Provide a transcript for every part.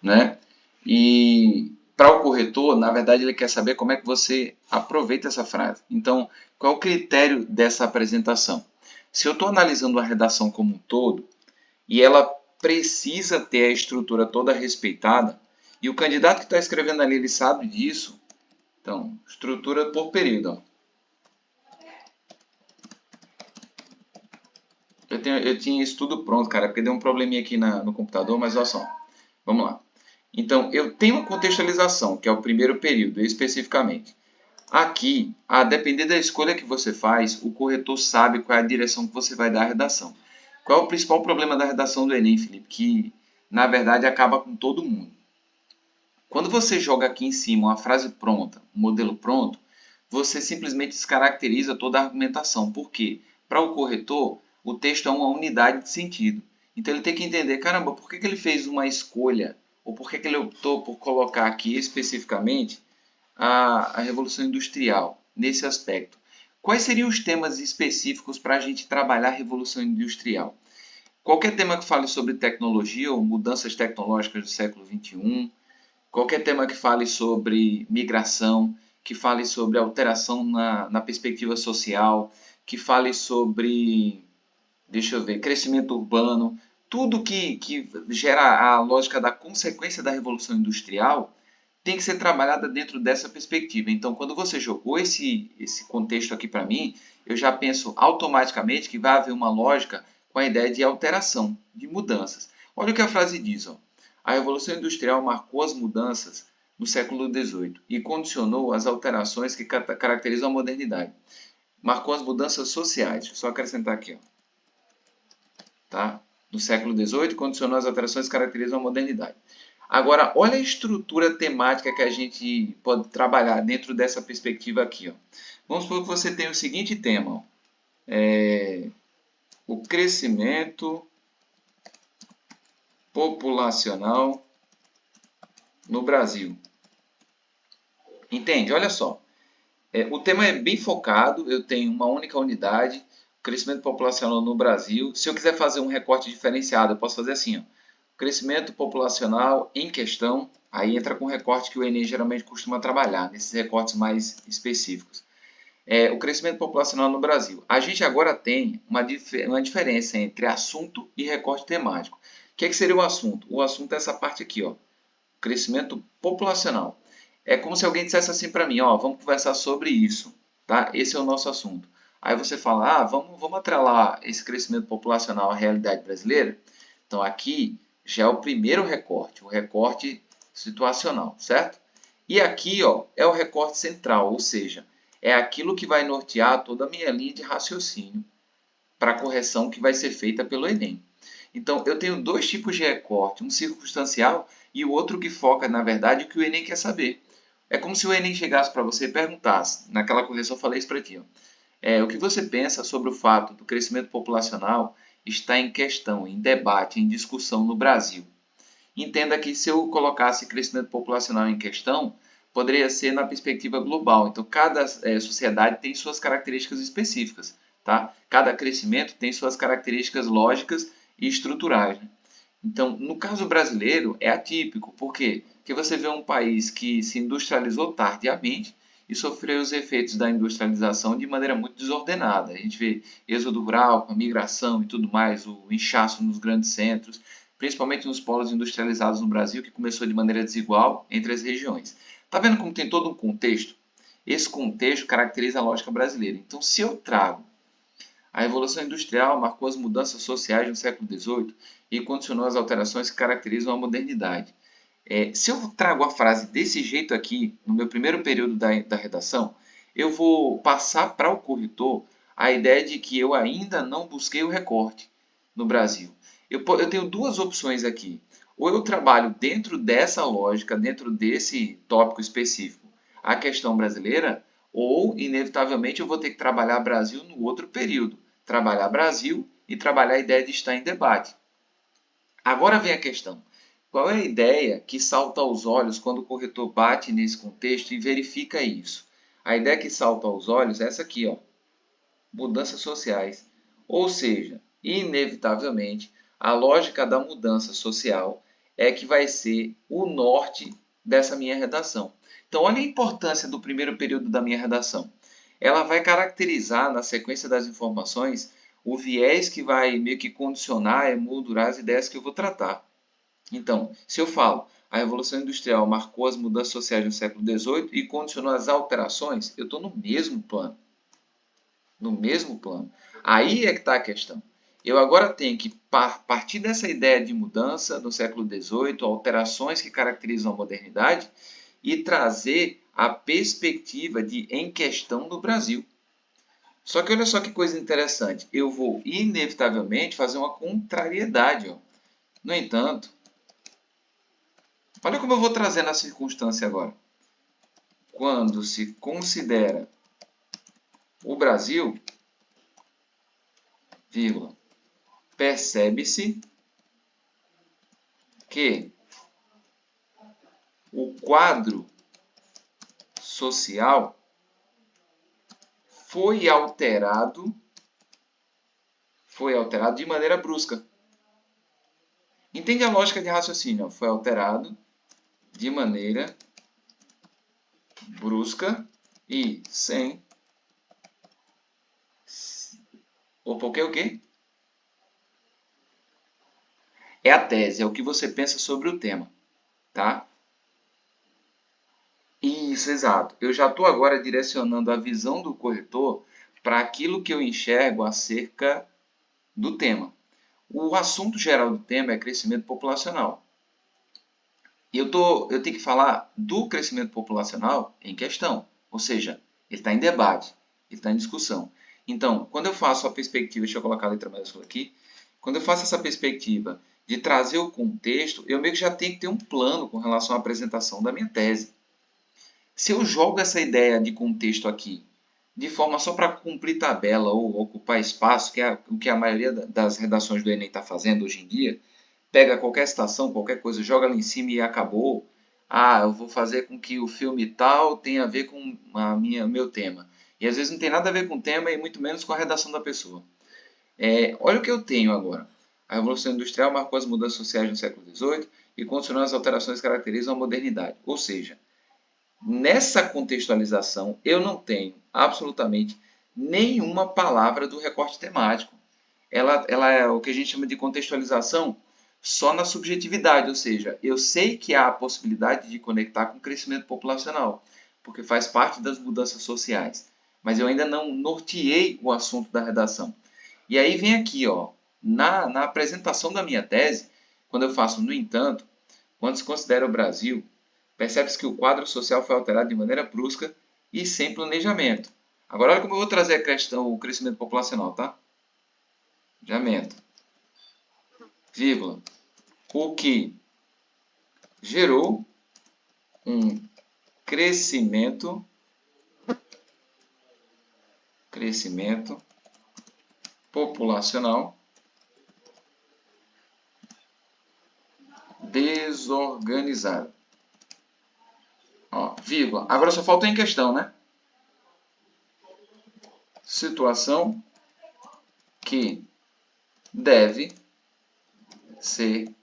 né? E para o corretor, na verdade, ele quer saber como é que você aproveita essa frase. Então, qual é o critério dessa apresentação? Se eu estou analisando a redação como um todo e ela precisa ter a estrutura toda respeitada, e o candidato que está escrevendo ali, ele sabe disso, então, estrutura por período. Ó. Eu tinha isso tudo pronto, cara, porque deu um probleminha aqui no computador, mas olha só. Vamos lá. Então, eu tenho uma contextualização, que é o primeiro período, especificamente. Aqui, a depender da escolha que você faz, o corretor sabe qual é a direção que você vai dar à redação. Qual é o principal problema da redação do Enem, Felipe? Que, na verdade, acaba com todo mundo. Quando você joga aqui em cima uma frase pronta, um modelo pronto, você simplesmente descaracteriza toda a argumentação. Por quê? Para o corretor, o texto é uma unidade de sentido. Então ele tem que entender, caramba, por que ele fez uma escolha? Ou por que ele optou por colocar aqui especificamente a Revolução Industrial nesse aspecto? Quais seriam os temas específicos para a gente trabalhar a Revolução Industrial? Qualquer tema que fale sobre tecnologia ou mudanças tecnológicas do século XXI, qualquer tema que fale sobre migração, que fale sobre alteração na perspectiva social, que fale sobre, deixa eu ver, crescimento urbano, tudo que gera a lógica da consequência da Revolução Industrial tem que ser trabalhada dentro dessa perspectiva. Então, quando você jogou esse contexto aqui para mim, eu já penso automaticamente que vai haver uma lógica com a ideia de alteração, de mudanças. Olha o que a frase diz. Ó. A Revolução Industrial marcou as mudanças no século XVIII e condicionou as alterações que caracterizam a modernidade. Marcou as mudanças sociais. Deixa eu só acrescentar aqui. Ó. Tá? No século XVIII, condicionou as alterações que caracterizam a modernidade. Agora, olha a estrutura temática que a gente pode trabalhar dentro dessa perspectiva aqui. Ó. Vamos supor que você tem o seguinte tema. Ó. O crescimento populacional no Brasil. Entende? Olha só. O tema é bem focado, eu tenho uma única unidade, crescimento populacional no Brasil. Se eu quiser fazer um recorte diferenciado, eu posso fazer assim. Ó. Crescimento populacional em questão, aí entra com o recorte que o Enem geralmente costuma trabalhar, nesses recortes mais específicos. O crescimento populacional no Brasil. A gente agora tem uma diferença entre assunto e recorte temático. O que seria o assunto? O assunto é essa parte aqui, ó, crescimento populacional. É como se alguém dissesse assim para mim, ó, vamos conversar sobre isso, tá? Esse é o nosso assunto. Aí você fala, vamos atrelar esse crescimento populacional à realidade brasileira? Então aqui já é o primeiro recorte, o recorte situacional, certo? E aqui, ó, é o recorte central, ou seja, é aquilo que vai nortear toda a minha linha de raciocínio para a correção que vai ser feita pelo Enem. Então, eu tenho dois tipos de recorte, um circunstancial e o outro que foca, na verdade, o que o Enem quer saber. É como se o Enem chegasse para você e perguntasse, naquela correção eu falei isso para ti, ó, o que você pensa sobre o fato do crescimento populacional estar em questão, em debate, em discussão no Brasil? Entenda que se eu colocasse crescimento populacional em questão, poderia ser na perspectiva global. Então, cada sociedade tem suas características específicas. Tá? Cada crescimento tem suas características lógicas e estruturais. Né? Então, no caso brasileiro, é atípico. Por quê? Porque você vê um país que se industrializou tardiamente e sofreu os efeitos da industrialização de maneira muito desordenada. A gente vê êxodo rural, com a migração e tudo mais, o inchaço nos grandes centros, principalmente nos polos industrializados no Brasil, que começou de maneira desigual entre as regiões. Está vendo como tem todo um contexto? Esse contexto caracteriza a lógica brasileira. Então, se eu trago a Revolução Industrial marcou as mudanças sociais no século XVIII e condicionou as alterações que caracterizam a modernidade. Se eu trago a frase desse jeito aqui, no meu primeiro período da redação, eu vou passar para o corretor a ideia de que eu ainda não busquei o recorte no Brasil. Eu tenho duas opções aqui. Ou eu trabalho dentro dessa lógica, dentro desse tópico específico, a questão brasileira, ou, inevitavelmente, eu vou ter que trabalhar Brasil no outro período. Trabalhar Brasil e trabalhar a ideia de estar em debate. Agora vem a questão. Qual é a ideia que salta aos olhos quando o corretor bate nesse contexto e verifica isso? A ideia que salta aos olhos é essa aqui, ó, mudanças sociais. Ou seja, inevitavelmente, a lógica da mudança social é que vai ser o norte dessa minha redação. Então, olha a importância do primeiro período da minha redação. Ela vai caracterizar, na sequência das informações, o viés que vai meio que condicionar, emoldurar as ideias que eu vou tratar. Então, se eu falo, a Revolução Industrial marcou as mudanças sociais no século XVIII e condicionou as alterações, eu estou no mesmo plano. No mesmo plano. Aí é que está a questão. Eu agora tenho que partir dessa ideia de mudança no século XVIII, alterações que caracterizam a modernidade, e trazer a perspectiva de em questão no Brasil. Só que olha só que coisa interessante. Eu vou inevitavelmente fazer uma contrariedade. Ó. No entanto, olha como eu vou trazer na circunstância agora. Quando se considera o Brasil, vírgula, percebe-se que o quadro social foi alterado de maneira brusca. Entende a lógica de raciocínio? Foi alterado de maneira brusca e sem... Opa, o quê? É a tese, é o que você pensa sobre o tema, tá? Isso, exato. Eu já estou agora direcionando a visão do corretor para aquilo que eu enxergo acerca do tema. O assunto geral do tema é crescimento populacional. E eu tenho que falar do crescimento populacional em questão, ou seja, ele está em debate, ele está em discussão. Então, quando eu faço a perspectiva, deixa eu colocar a letra maiúscula aqui, quando eu faço essa perspectiva de trazer o contexto, eu meio que já tenho que ter um plano com relação à apresentação da minha tese. Se eu jogo essa ideia de contexto aqui de forma só para cumprir tabela ou ocupar espaço, que é o que a maioria das redações do Enem está fazendo hoje em dia, pega qualquer citação, qualquer coisa, joga lá em cima e acabou. Ah, eu vou fazer com que o filme tal tenha a ver com meu tema. E às vezes não tem nada a ver com o tema e muito menos com a redação da pessoa. Olha o que eu tenho agora. A Revolução Industrial marcou as mudanças sociais no século XVIII e continuando as alterações que caracterizam a modernidade. Ou seja, nessa contextualização eu não tenho absolutamente nenhuma palavra do recorte temático. Ela é o que a gente chama de contextualização só na subjetividade, ou seja, eu sei que há a possibilidade de conectar com o crescimento populacional, porque faz parte das mudanças sociais, mas eu ainda não norteei o assunto da redação. E aí vem aqui, ó, na apresentação da minha tese, quando eu faço, no entanto, quando se considera o Brasil, percebe-se que o quadro social foi alterado de maneira brusca e sem planejamento. Agora, olha como eu vou trazer a questão, o crescimento populacional, tá? Planejamento, vírgula, o que gerou um crescimento populacional desorganizado. Ó, vírgula. Agora só falta em questão, né? Situação que deve ser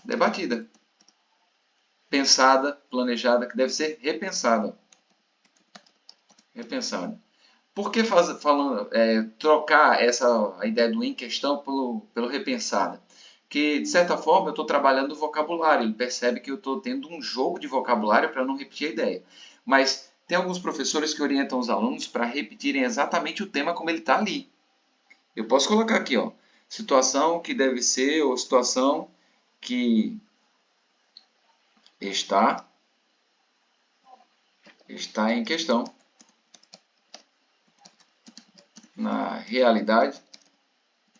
debatida, pensada, planejada, que deve ser repensada. Repensada. Por que trocar a ideia do em questão pelo repensada? Que, de certa forma, eu estou trabalhando o vocabulário. Ele percebe que eu estou tendo um jogo de vocabulário para não repetir a ideia. Mas tem alguns professores que orientam os alunos para repetirem exatamente o tema como ele está ali. Eu posso colocar aqui, ó, situação que deve ser ou situação que está em questão na realidade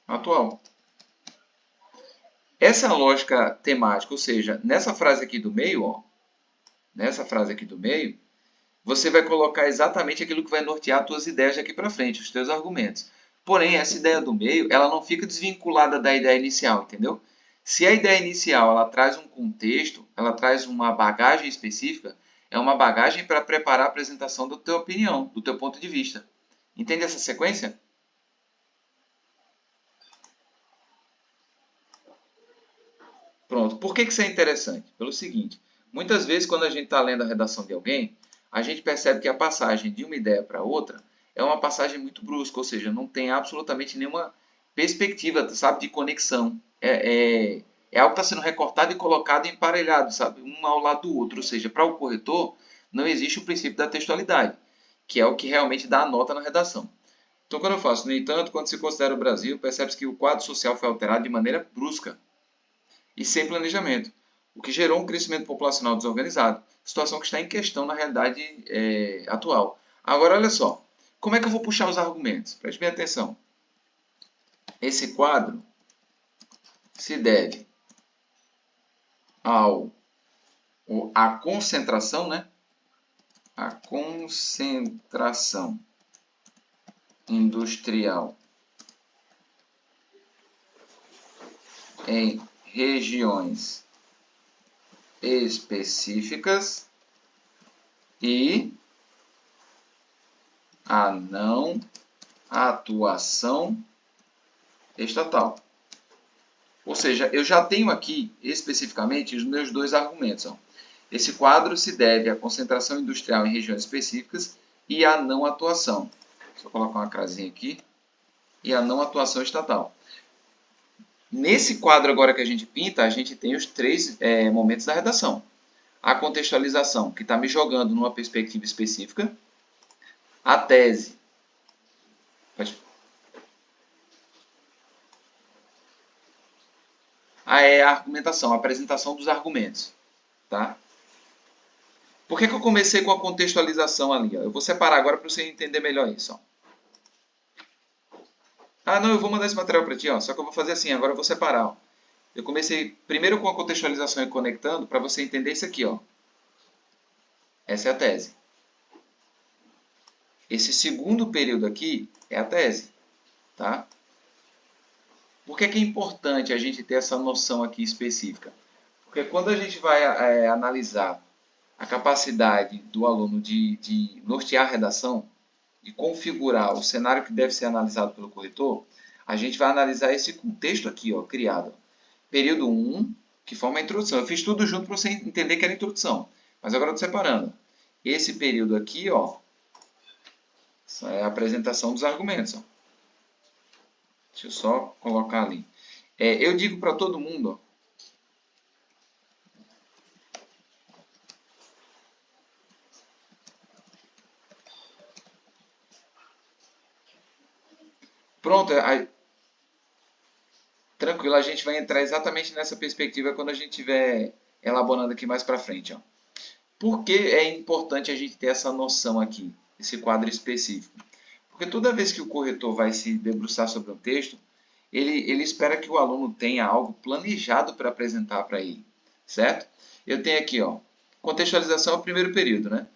atual. Essa é a lógica temática, ou seja, nessa frase aqui do meio, ó, nessa frase aqui do meio, você vai colocar exatamente aquilo que vai nortear as tuas ideias daqui para frente, os teus argumentos. Porém, essa ideia do meio, ela não fica desvinculada da ideia inicial, entendeu? Se a ideia inicial ela traz um contexto, ela traz uma bagagem específica, é uma bagagem para preparar a apresentação da tua opinião, do teu ponto de vista. Entende essa sequência? Pronto. por que isso é interessante? Pelo seguinte, muitas vezes quando a gente está lendo a redação de alguém, a gente percebe que a passagem de uma ideia para outra é uma passagem muito brusca, ou seja, não tem absolutamente nenhuma perspectiva, sabe, de conexão. É algo que está sendo recortado e colocado emparelhado, sabe, um ao lado do outro. Ou seja, para o corretor, não existe o princípio da textualidade, que é o que realmente dá a nota na redação. Então, quando eu faço, no entanto, quando se considera o Brasil, percebe-se que o quadro social foi alterado de maneira brusca e sem planejamento, o que gerou um crescimento populacional desorganizado, situação que está em questão na realidade atual. Agora, olha só, como é que eu vou puxar os argumentos? Preste bem atenção. Esse quadro se deve à concentração, né? A concentração industrial em regiões específicas e a não atuação estatal. Ou seja, eu já tenho aqui especificamente os meus dois argumentos. Ó. Esse quadro se deve à concentração industrial em regiões específicas e à não atuação. Só colocar uma crasinha aqui. E a não atuação estatal. Nesse quadro agora que a gente pinta, a gente tem os três momentos da redação. A contextualização, que está me jogando numa perspectiva específica. A tese. A argumentação, a apresentação dos argumentos. Tá? Por que eu comecei com a contextualização ali? Ó? Eu vou separar agora para você entender melhor isso. Ó. Ah, não, eu vou mandar esse material para ti, ó. Só que eu vou fazer assim, agora eu vou separar. Ó. Eu comecei primeiro com a contextualização e conectando para você entender isso aqui. Ó. Essa é a tese. Esse segundo período aqui é a tese. Tá? Por que é importante a gente ter essa noção aqui específica? Porque quando a gente vai analisar a capacidade do aluno de nortear a redação, de configurar o cenário que deve ser analisado pelo corretor, a gente vai analisar esse contexto aqui, ó, criado. Período 1, que forma a introdução. Eu fiz tudo junto para você entender que era a introdução. Mas agora eu estou separando. Esse período aqui, ó, é a apresentação dos argumentos. Ó. Deixa eu só colocar ali. Eu digo para todo mundo, ó, pronto, tranquilo, a gente vai entrar exatamente nessa perspectiva quando a gente estiver elaborando aqui mais para frente. Ó. Por que é importante a gente ter essa noção aqui, esse quadro específico? Porque toda vez que o corretor vai se debruçar sobre um texto, ele espera que o aluno tenha algo planejado para apresentar para ele, certo? Eu tenho aqui, ó, contextualização é o primeiro período, né?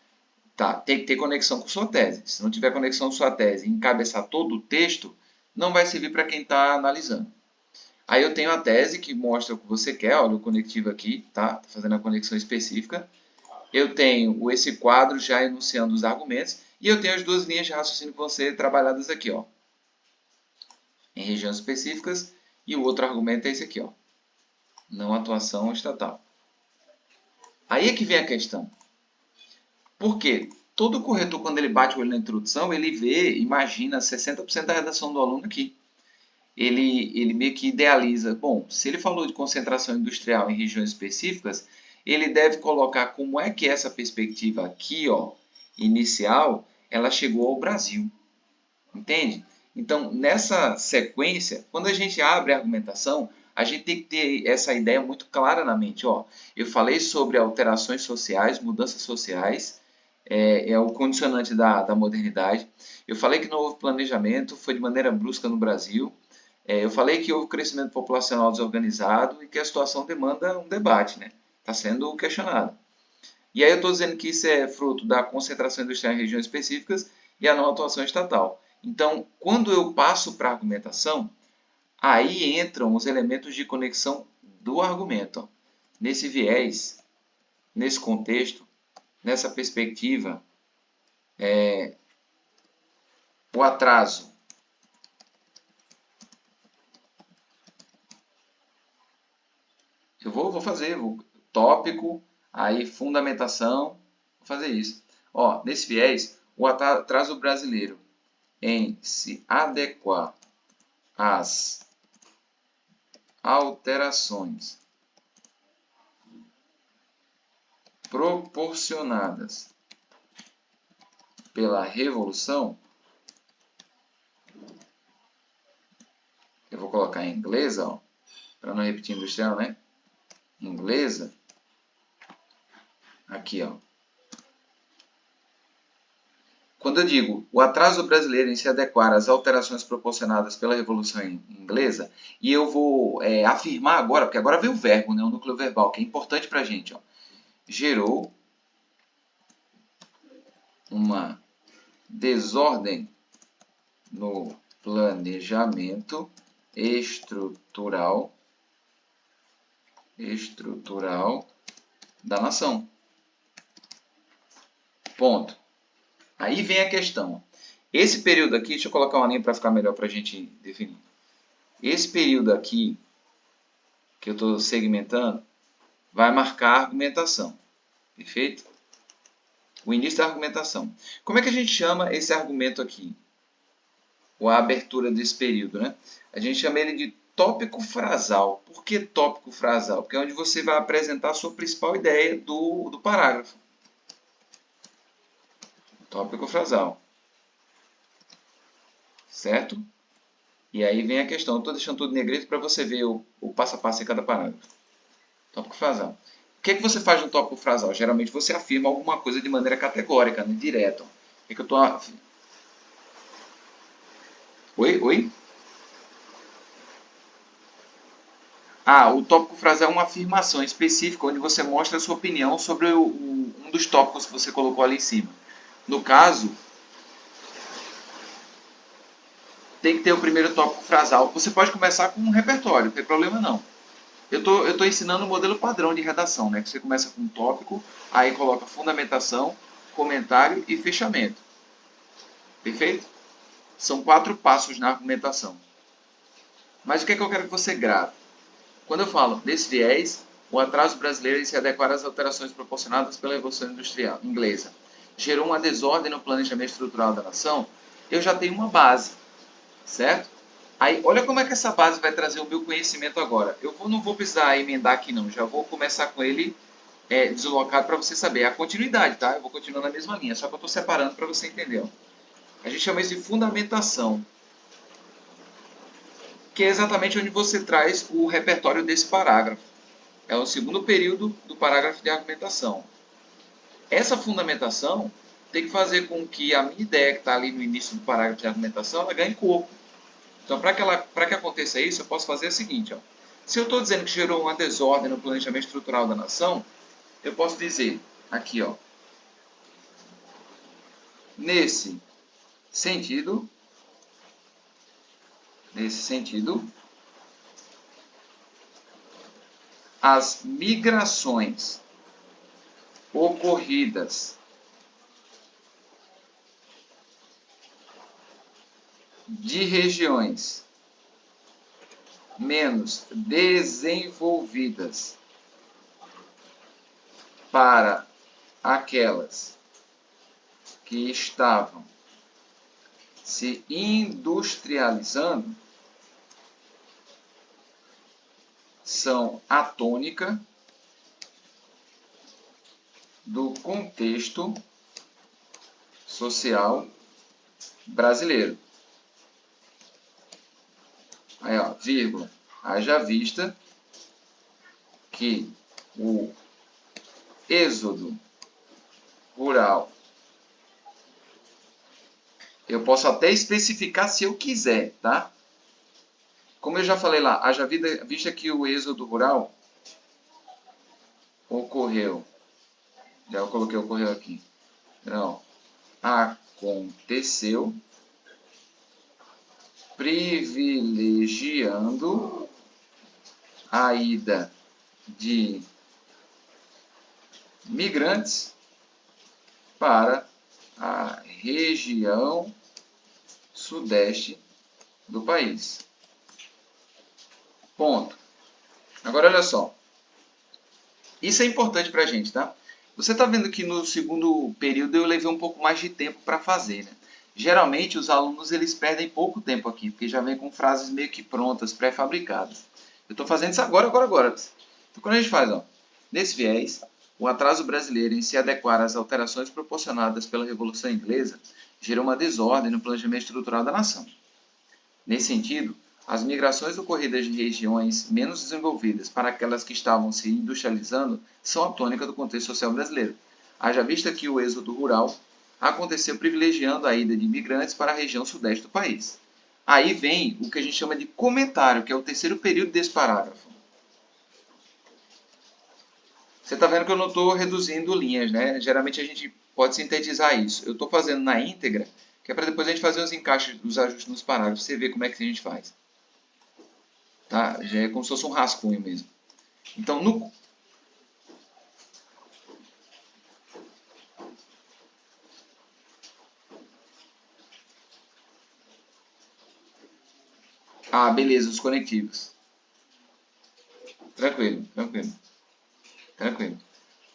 Tá, tem que ter conexão com sua tese. Se não tiver conexão com sua tese e encabeçar todo o texto, não vai servir para quem está analisando. Aí eu tenho a tese que mostra o que você quer, olha o conectivo aqui, tá? Tô fazendo a conexão específica. Eu tenho esse quadro já enunciando os argumentos e eu tenho as duas linhas de raciocínio que vão ser trabalhadas aqui, ó, em regiões específicas, e o outro argumento é esse aqui, ó, não atuação estatal. Aí é que vem a questão. Por quê? Todo corretor, quando ele bate o olho na introdução, ele vê, imagina 60% da redação do aluno aqui. Ele meio que idealiza, bom, se ele falou de concentração industrial em regiões específicas, ele deve colocar como é que essa perspectiva aqui, ó, inicial, ela chegou ao Brasil. Entende? Então, nessa sequência, quando a gente abre a argumentação, a gente tem que ter essa ideia muito clara na mente. Ó, eu falei sobre alterações sociais, mudanças sociais, é o condicionante da modernidade. Eu falei que não houve planejamento, foi de maneira brusca no Brasil. Eu falei que houve crescimento populacional desorganizado e que a situação demanda um debate, né? Está sendo questionado. E aí eu estou dizendo que isso é fruto da concentração industrial em regiões específicas e a não atuação estatal. Então, quando eu passo para a argumentação, aí entram os elementos de conexão do argumento. Ó. Nesse viés, nesse contexto, nessa perspectiva, o atraso Eu vou fazer tópico, aí fundamentação, vou fazer isso. Ó, nesse viés, o atraso brasileiro em se adequar às alterações proporcionadas pela Revolução, eu vou colocar em inglês, ó, para não repetir industrial, né? Inglesa, aqui, ó. Quando eu digo o atraso brasileiro em se adequar às alterações proporcionadas pela Revolução Inglesa, e eu vou afirmar agora, porque agora veio o verbo, né, o núcleo verbal, que é importante para a gente, ó, gerou uma desordem no planejamento estrutural da nação. Ponto. Aí vem a questão. Esse período aqui, deixa eu colocar uma linha para ficar melhor para a gente definir. Esse período aqui, que eu estou segmentando, vai marcar a argumentação. Perfeito? O início da argumentação. Como é que a gente chama esse argumento aqui? Ou a abertura desse período, né? A gente chama ele de tópico frasal. Por que tópico frasal? Porque é onde você vai apresentar a sua principal ideia do parágrafo. Tópico frasal. Certo? E aí vem a questão. Estou deixando tudo negrito para você ver o passo a passo em cada parágrafo. Tópico frasal. O que é que você faz no tópico frasal? Geralmente você afirma alguma coisa de maneira categórica, né? Direto. O que é que eu estou... Oi? Ah, o tópico frasal é uma afirmação específica onde você mostra a sua opinião sobre um dos tópicos que você colocou ali em cima. No caso, tem que ter o primeiro tópico frasal. Você pode começar com um repertório, não tem problema não. Eu tô ensinando o modelo padrão de redação, né? Que você começa com um tópico, aí coloca fundamentação, comentário e fechamento. Perfeito? São 4 passos na argumentação. Mas o que é que eu quero que você grave? Quando eu falo desse viés, o atraso brasileiro em se adequar às alterações proporcionadas pela Revolução Industrial inglesa gerou uma desordem no planejamento estrutural da nação, eu já tenho uma base, certo? Aí, olha como é que essa base vai trazer o meu conhecimento agora. Não vou precisar emendar aqui não, já vou começar com ele deslocado para você saber. É a continuidade, tá? Eu vou continuar na mesma linha, só que eu estou separando para você entender. Ó. A gente chama isso de fundamentação, que é exatamente onde você traz o repertório desse parágrafo. É o segundo período do parágrafo de argumentação. Essa fundamentação tem que fazer com que a minha ideia que está ali no início do parágrafo de argumentação ela ganhe corpo. Então, para que aconteça isso, eu posso fazer o seguinte. Ó. Se eu estou dizendo que gerou uma desordem no planejamento estrutural da nação, eu posso dizer aqui, ó, nesse sentido, as migrações ocorridas de regiões menos desenvolvidas para aquelas que estavam se industrializando são a tônica do contexto social brasileiro. Aí, ó, vírgula, haja vista que o êxodo rural, eu posso até especificar se eu quiser, tá? Como eu já falei lá, haja vista que o êxodo rural ocorreu, já eu coloquei ocorreu aqui, não, aconteceu, privilegiando a ida de migrantes para a região sudeste do país. Ponto. Agora olha só. Isso é importante para a gente, tá? Você está vendo que no segundo período eu levei um pouco mais de tempo para fazer, né? Geralmente os alunos eles perdem pouco tempo aqui, porque já vem com frases meio que prontas, pré-fabricadas. Eu estou fazendo isso agora. Então quando a gente faz, ó, nesse viés, o atraso brasileiro em se adequar às alterações proporcionadas pela Revolução Inglesa gerou uma desordem no planejamento estrutural da nação. Nesse sentido, as migrações ocorridas de regiões menos desenvolvidas para aquelas que estavam se industrializando são a tônica do contexto social brasileiro. Haja vista que o êxodo rural aconteceu privilegiando a ida de imigrantes para a região sudeste do país. Aí vem o que a gente chama de comentário, que é o terceiro período desse parágrafo. Você está vendo que eu não estou reduzindo linhas, né? Geralmente a gente pode sintetizar isso. Eu estou fazendo na íntegra, que é para depois a gente fazer os encaixes, os ajustes nos parágrafos, você ver como é que a gente faz. Tá? Já é como se fosse um rascunho mesmo. Então, no... Ah, beleza, os conectivos. Tranquilo, tranquilo, tranquilo.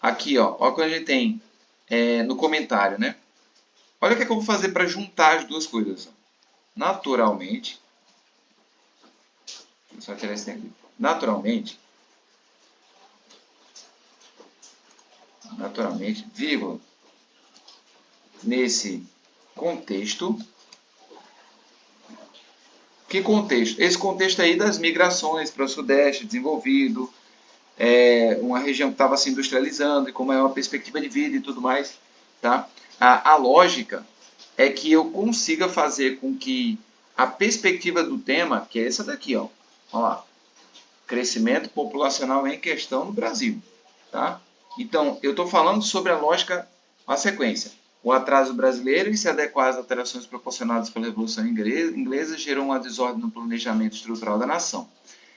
Aqui, ó, olha o que a gente tem no comentário, né? Olha o que é que eu vou fazer para juntar as duas coisas. Naturalmente, só tirar esse tempo. Naturalmente, vírgula, nesse contexto. Que contexto? Esse contexto aí das migrações para o Sudeste desenvolvido, uma região que estava se industrializando e com maior perspectiva de vida e tudo mais. Tá? A lógica é que eu consiga fazer com que a perspectiva do tema, que é essa daqui, ó lá, crescimento populacional em questão no Brasil. Tá? Então, eu estou falando sobre a lógica, a sequência. O atraso brasileiro em se adequar às alterações proporcionadas pela Revolução Inglesa gerou uma desordem no planejamento estrutural da nação.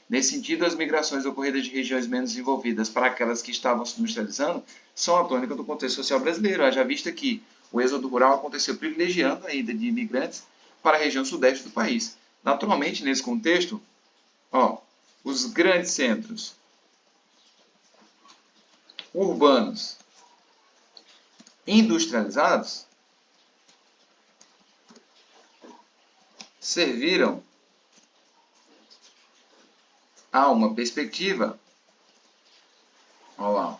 Nesse sentido, as migrações ocorridas de regiões menos desenvolvidas para aquelas que estavam se industrializando são a tônica do contexto social brasileiro, haja vista que o êxodo rural aconteceu privilegiando a ida de imigrantes para a região sudeste do país. Naturalmente, nesse contexto, ó, os grandes centros urbanos industrializados serviram a uma perspectiva, olha lá,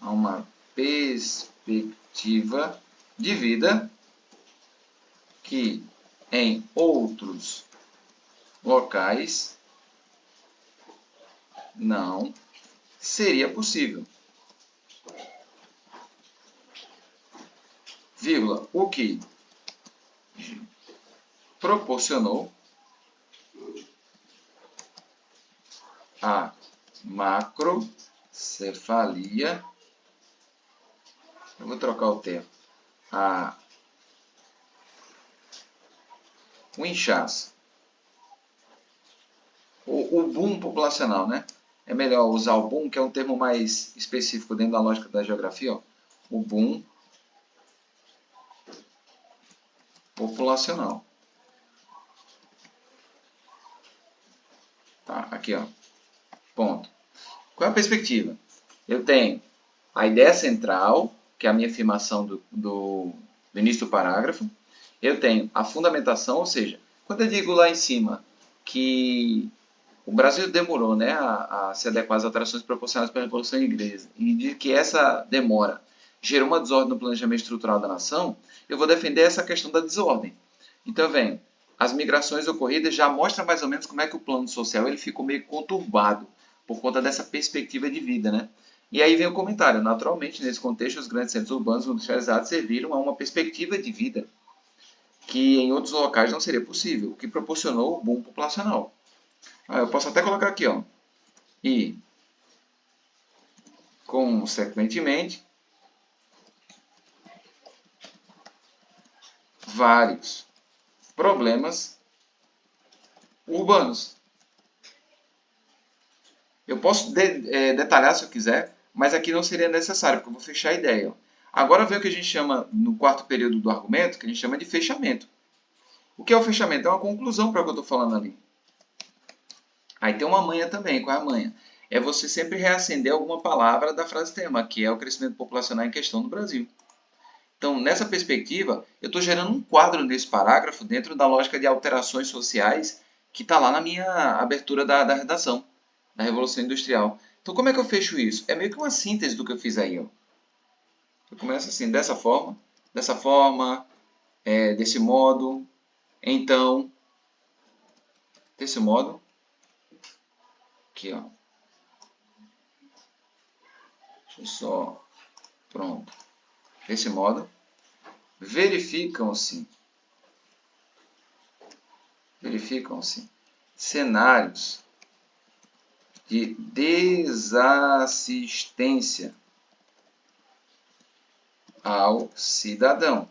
a uma perspectiva de vida que em outros locais não seria possível. Vírgula, o que proporcionou a macrocefalia, eu vou trocar o termo, o inchaço, o boom populacional, né? É melhor usar o boom, que é um termo mais específico dentro da lógica da geografia, ó. O boom populacional. Tá, aqui, ó. Ponto. Qual é a perspectiva? Eu tenho a ideia central, que é a minha afirmação do início do parágrafo. Eu tenho a fundamentação, ou seja, quando eu digo lá em cima que o Brasil demorou, né, a se adequar às alterações proporcionadas pela Revolução Inglesa e de que essa demora gerou uma desordem no planejamento estrutural da nação, eu vou defender essa questão da desordem. Então, vem, as migrações ocorridas já mostram mais ou menos como é que o plano social ele ficou meio conturbado por conta dessa perspectiva de vida, né? E aí vem o comentário. Naturalmente, nesse contexto, os grandes centros urbanos industrializados serviram a uma perspectiva de vida que em outros locais não seria possível, o que proporcionou o boom populacional. Eu posso até colocar aqui, ó. E, consequentemente, vários problemas urbanos. Eu posso detalhar se eu quiser, mas aqui não seria necessário, porque eu vou fechar a ideia. Agora vem o que a gente chama, no quarto período do argumento, que a gente chama de fechamento. O que é o fechamento? É uma conclusão para o que eu estou falando ali. Aí tem uma manha também. Qual é a manha? é você sempre reacender alguma palavra da frase tema, que é o crescimento populacional em questão no Brasil. Então, nessa perspectiva, eu estou gerando um quadro nesse parágrafo dentro da lógica de alterações sociais que está lá na minha abertura da redação, da Revolução Industrial. Então, como é que eu fecho isso? É meio que uma síntese do que eu fiz aí. Ó. Eu começo assim, dessa forma, desse modo, então, desse modo, aqui, ó. Deixa eu só, pronto. Desse modo, verificam-se cenários de desassistência ao cidadão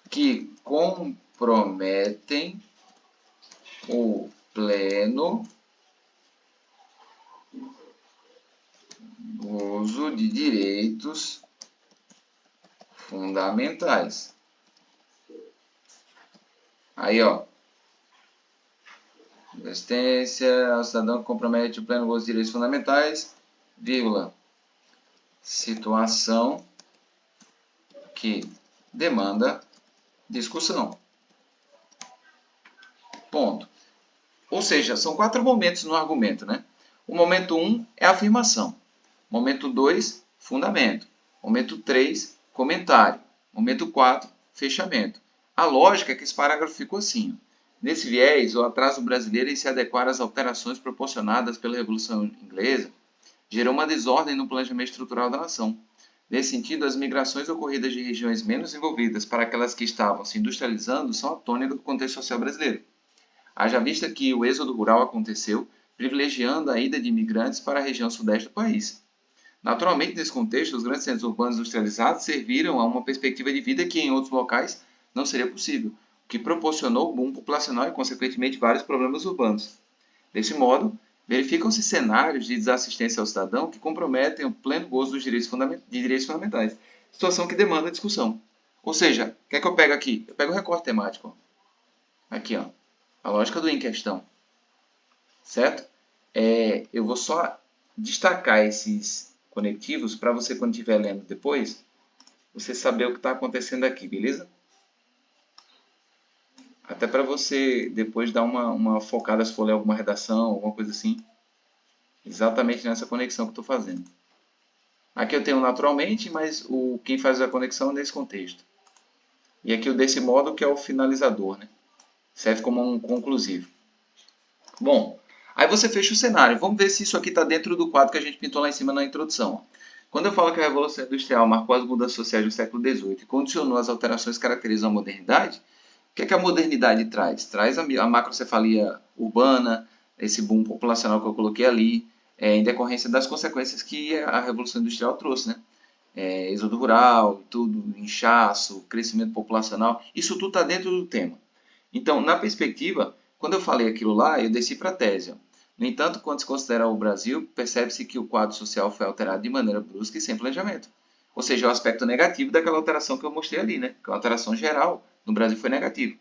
que comprometem o pleno gozo de direitos fundamentais. Aí, ó. Assistência ao cidadão que compromete o pleno gozo de direitos fundamentais, vírgula, situação que demanda discussão. Ponto. Ou seja, são 4 momentos no argumento, né? O momento 1 é afirmação. Momento 2, fundamento. Momento 3, comentário. Momento 4, fechamento. A lógica é que esse parágrafo ficou assim. Nesse viés, o atraso brasileiro em se adequar às alterações proporcionadas pela Revolução Inglesa gerou uma desordem no planejamento estrutural da nação. Nesse sentido, as migrações ocorridas de regiões menos envolvidas para aquelas que estavam se industrializando são a tônica do contexto social brasileiro. Haja vista que o êxodo rural aconteceu, privilegiando a ida de imigrantes para a região sudeste do país. Naturalmente, nesse contexto, os grandes centros urbanos industrializados serviram a uma perspectiva de vida que em outros locais não seria possível, o que proporcionou o boom populacional e, consequentemente, vários problemas urbanos. Desse modo, verificam-se cenários de desassistência ao cidadão que comprometem o pleno gozo dos direitos fundamentais, situação que demanda discussão. Ou seja, o que é que eu pego aqui? Eu pego o recorte temático. Aqui, ó. A lógica do em questão. Certo? Eu vou só destacar esses conectivos para você, quando estiver lendo depois, você saber o que está acontecendo aqui, beleza? Até para você depois dar uma focada se for ler alguma redação, alguma coisa assim. Exatamente nessa conexão que eu estou fazendo. Aqui eu tenho naturalmente, mas quem faz a conexão é nesse contexto. E aqui o desse modo que é o finalizador, né? Serve como um conclusivo. Bom, aí você fecha o cenário. Vamos ver se isso aqui está dentro do quadro que a gente pintou lá em cima na introdução. Quando eu falo que a Revolução Industrial marcou as mudanças sociais do século XVIII e condicionou as alterações que caracterizam a modernidade, o que é que a modernidade traz? Traz a macrocefalia urbana, esse boom populacional que eu coloquei ali, em decorrência das consequências que a Revolução Industrial trouxe, né? Êxodo rural, tudo, inchaço, crescimento populacional, isso tudo está dentro do tema. Então, na perspectiva, quando eu falei aquilo lá, eu desci para a tese. Ó. No entanto, quando se considera o Brasil, percebe-se que o quadro social foi alterado de maneira brusca e sem planejamento. Ou seja, o aspecto negativo daquela alteração que eu mostrei ali, né? Que a alteração geral no Brasil foi negativa.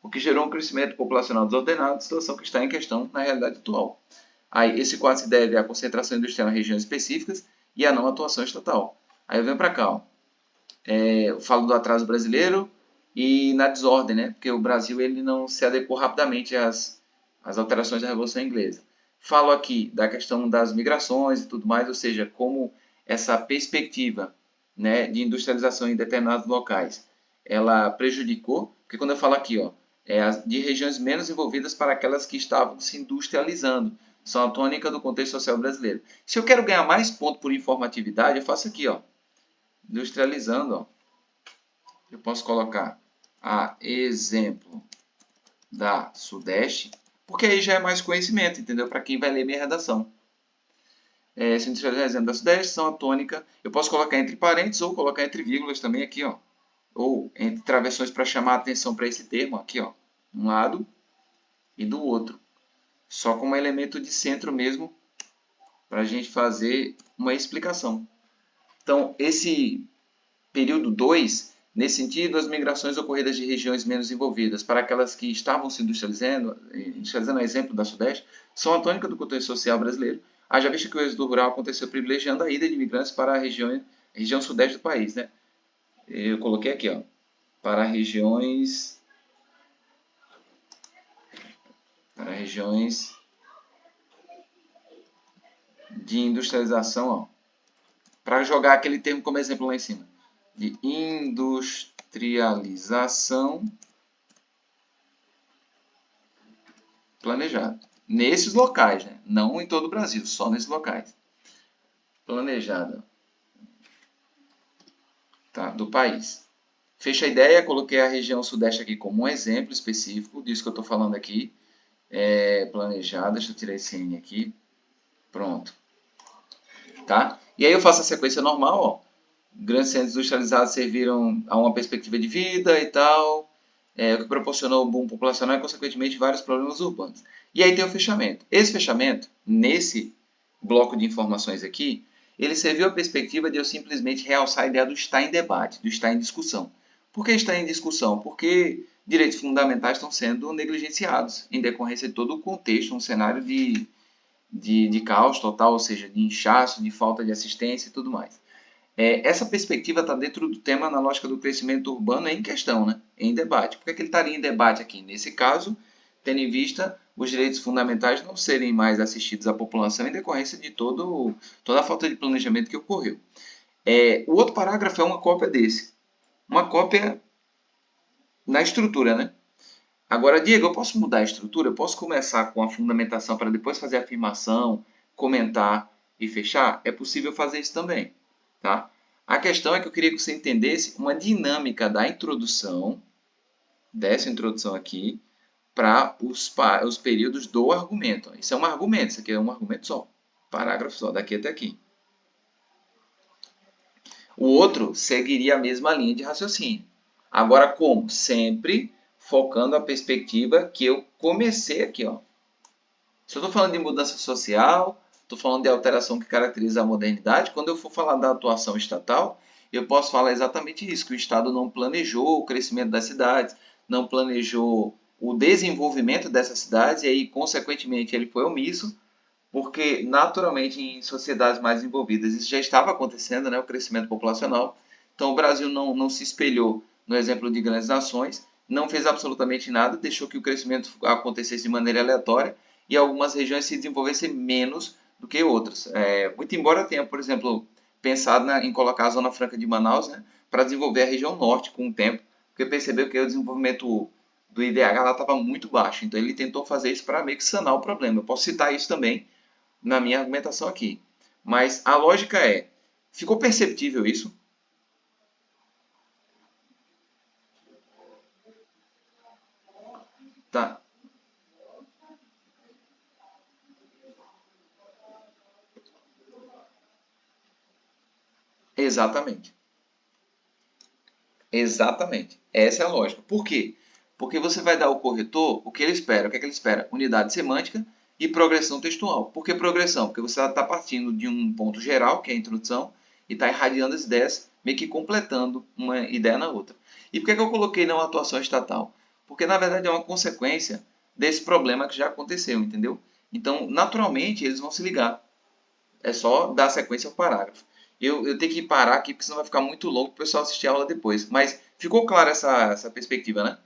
O que gerou um crescimento populacional desordenado, situação que está em questão na realidade atual. Aí, esse quadro se deve à concentração industrial em regiões específicas e à não atuação estatal. Aí eu venho para cá, ó. Eu falo do atraso brasileiro e na desordem, né? Porque o Brasil ele não se adequou rapidamente às alterações da Revolução Inglesa. Falo aqui da questão das migrações e tudo mais, ou seja, como essa perspectiva, né, de industrialização em determinados locais, ela prejudicou, porque quando eu falo aqui, ó, de regiões menos envolvidas para aquelas que estavam se industrializando, são a tônica do contexto social brasileiro. Se eu quero ganhar mais ponto por informatividade, eu faço aqui, ó, industrializando, ó, eu posso colocar a exemplo da Sudeste, porque aí já é mais conhecimento, entendeu? Para quem vai ler minha redação. Se industrializar exemplo da Sudeste, são a tônica. Eu posso colocar entre parênteses ou colocar entre vírgulas também aqui, ó. Ou entre travessões para chamar a atenção para esse termo aqui, ó. Um lado e do outro. Só como elemento de centro mesmo, para a gente fazer uma explicação. Então, esse período 2, nesse sentido, as migrações ocorridas de regiões menos envolvidas para aquelas que estavam se industrializando, a exemplo da Sudeste, são a tônica do contexto social brasileiro, haja vista que o êxodo rural aconteceu privilegiando a ida de imigrantes para a região sudeste do país, né? Eu coloquei aqui, ó, para regiões de industrialização, ó, para jogar aquele termo como exemplo lá em cima, de industrialização planejada. Nesses locais, né? Não em todo o Brasil, só nesses locais. Planejada, tá? Do país. Fecha a ideia, coloquei a região sudeste aqui como um exemplo específico disso que eu estou falando aqui. Planejada, deixa eu tirar esse N aqui. Pronto. Tá? E aí eu faço a sequência normal, ó. Grandes centros industrializados serviram a uma perspectiva de vida e tal, o que proporcionou o boom populacional e, consequentemente, vários problemas urbanos. E aí tem o fechamento. Esse fechamento, nesse bloco de informações aqui, ele serviu a perspectiva de eu simplesmente realçar a ideia do estar em debate, do estar em discussão. Por que estar em discussão? Porque direitos fundamentais estão sendo negligenciados, em decorrência de todo o contexto, um cenário de caos total, ou seja, de inchaço, de falta de assistência e tudo mais. Essa perspectiva está dentro do tema na lógica do crescimento urbano em questão, né? Em debate. Por que ele estaria em debate aqui? Nesse caso, tendo em vista os direitos fundamentais não serem mais assistidos à população em decorrência de toda a falta de planejamento que ocorreu. O outro parágrafo é uma cópia desse. Uma cópia na estrutura, né? Agora, Diego, eu posso mudar a estrutura? Eu posso começar com a fundamentação para depois fazer a afirmação, comentar e fechar? É possível fazer isso também. Tá? A questão é que eu queria que você entendesse uma dinâmica da introdução, dessa introdução aqui, para os períodos do argumento. Isso é um argumento, isso aqui é um argumento só. Parágrafo só, daqui até aqui. O outro seguiria a mesma linha de raciocínio. Agora, como? Sempre focando a perspectiva que eu comecei aqui. Ó. Se eu estou falando de mudança social, estou falando de alteração que caracteriza a modernidade, quando eu for falar da atuação estatal, eu posso falar exatamente isso, que o Estado não planejou o crescimento das cidades, não planejou o desenvolvimento dessas cidades, e aí, consequentemente, ele foi omisso, porque, naturalmente, em sociedades mais desenvolvidas, isso já estava acontecendo, né, o crescimento populacional. Então, o Brasil não se espelhou no exemplo de grandes nações, não fez absolutamente nada, deixou que o crescimento acontecesse de maneira aleatória, e algumas regiões se desenvolvessem menos do que outras. Muito embora eu tenha, por exemplo, pensado em colocar a Zona Franca de Manaus, né, para desenvolver a região norte com o tempo, porque percebeu que o desenvolvimento do IDH lá estava muito baixo. Então ele tentou fazer isso para meio que sanar o problema. Eu posso citar isso também na minha argumentação aqui. Mas a lógica ficou perceptível isso? Tá, exatamente. Exatamente. Essa é a lógica. Por quê? Porque você vai dar ao corretor o que ele espera. O que é que ele espera? Unidade semântica e progressão textual. Por que progressão? Porque você está partindo de um ponto geral, que é a introdução, e está irradiando as ideias, meio que completando uma ideia na outra. E por que eu coloquei não atuação estatal? Porque, na verdade, é uma consequência desse problema que já aconteceu, entendeu? Então, naturalmente, eles vão se ligar. É só dar sequência ao parágrafo. Eu tenho que parar aqui, porque senão vai ficar muito longo para o pessoal assistir a aula depois. Mas ficou clara essa perspectiva, né?